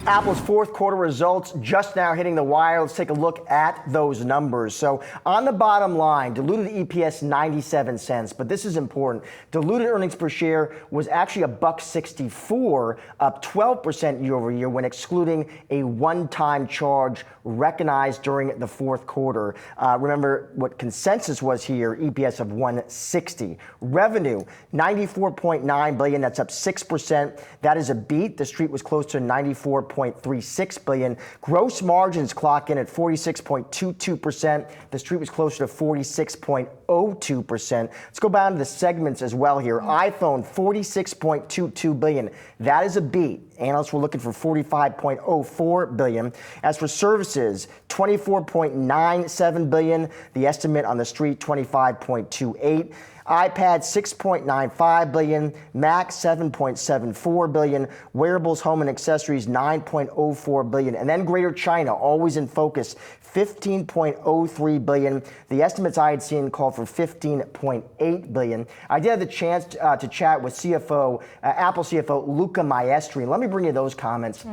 Apple's fourth quarter results just now hitting the wire. Let's take a look at those numbers. So on the bottom line, diluted EPS 97 cents, but this is important. Diluted earnings per share was actually $1.64, up 12% year over year when excluding a one-time charge recognized during the fourth quarter. Remember what consensus was here, EPS of $1.60. Revenue, $94.9 billion, that's up 6%. That is a beat. The street was close to $94.36 billion. Gross margins clock in at 46.22%. The street was closer to 46.02%. Let's go down to the segments as well here. iPhone, $46.22 billion. That is a beat. Analysts were looking for $45.04 billion. As for services, $24.97 billion. The estimate on the street, $25.28. iPad, $6.95 billion. Mac, $7.74 billion. Wearables, home and accessories, $9.04 billion. And then Greater China, always in focus, $15.03 billion. The estimates I had seen called for $15.8 billion. I did have the chance to chat with Apple CFO Luca Maestri. Let me bring you those comments.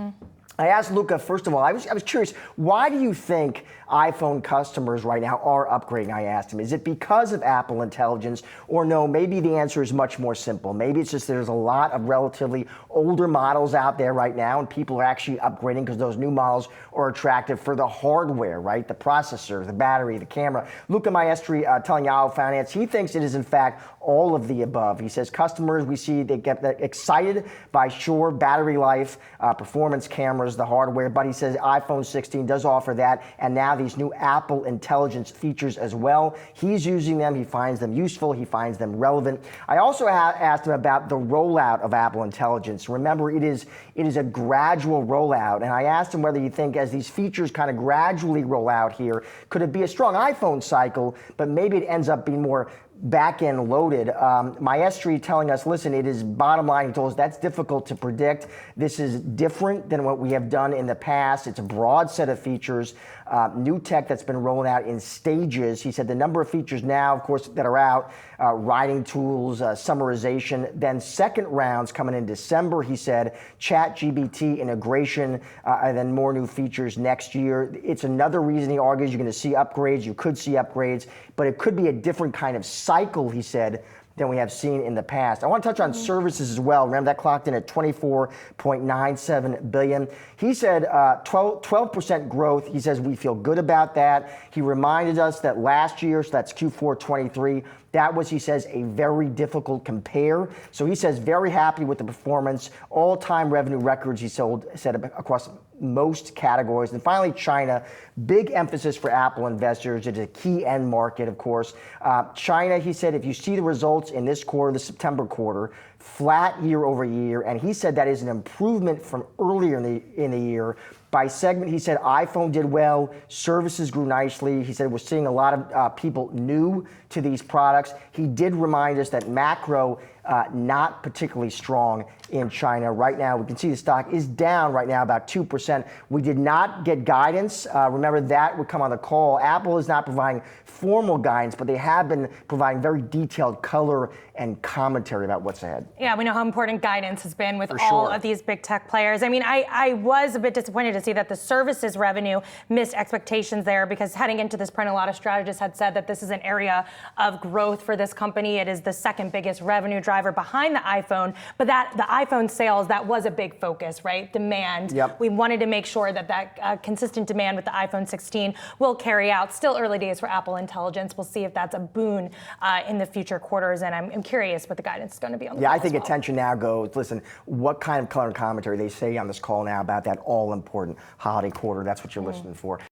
I asked Luca, first of all, I was curious, why do you think iPhone customers right now are upgrading? I asked him. Is it because of Apple Intelligence, or no, maybe the answer is much more simple. Maybe it's just there's a lot of relatively older models out there right now, and people are actually upgrading because those new models are attractive for the hardware, right? The processor, the battery, the camera. Luca Maestri telling Yahoo Finance, he thinks it is in fact all of the above. He says customers, we see they get excited by sure battery life, performance cameras, the hardware, but he says iPhone 16 does offer that, and now these new Apple Intelligence features as well. He's using them, he finds them useful, he finds them relevant. I also asked him about the rollout of Apple Intelligence. Remember, it is a gradual rollout, and I asked him whether you think as these features kind of gradually roll out here, could it be a strong iPhone cycle, but maybe it ends up being more back-end loaded. Maestri telling us, listen, it is bottom line, he told us that's difficult to predict. This is different than what we have done in the past. It's a broad set of features, new tech that's been rolling out in stages. He said the number of features now, of course, that are out, writing tools, summarization, then second rounds coming in December, he said, ChatGPT integration, and then more new features next year. It's another reason he argues you're going to see upgrades, you could see upgrades, but it could be a different kind of cycle, he said, than we have seen in the past. I want to touch on services as well. Remember, that clocked in at $24.97 billion. He said 12% growth. He says we feel good about that. He reminded us that last year, so that's Q4 23, that was, he says, a very difficult compare. So he says very happy with the performance. All-time revenue records, he said across most categories. And finally, China, big emphasis for Apple investors. It's a key end market, of course. China, he said, if you see the results in this quarter, the September quarter, flat year over year, and he said that is an improvement from earlier in the year. By segment, he said iPhone did well, services grew nicely. He said we're seeing a lot of people new to these products. He did remind us that macro not particularly strong in China. Right now, we can see the stock is down right now about 2%. We did not get guidance. Remember, that would come on the call. Apple is not providing formal guidance, but they have been providing very detailed color and commentary about what's ahead. Yeah, we know how important guidance has been with all of these big tech players. I mean, I was a bit disappointed to see that the services revenue missed expectations there, because heading into this print, a lot of strategists had said that this is an area of growth for this company. It is the second biggest revenue driver behind the iPhone, but the iPhone sales, that was a big focus, right? Demand. Yep. We wanted to make sure that consistent demand with the iPhone 16 will carry out. Still early days for Apple Intelligence. We'll see if that's a boon in the future quarters, and I'm curious what the guidance is going to be on the call. I think attention now goes, listen, what kind of color and commentary they say on this call now about that all-important holiday quarter. That's what you're listening for.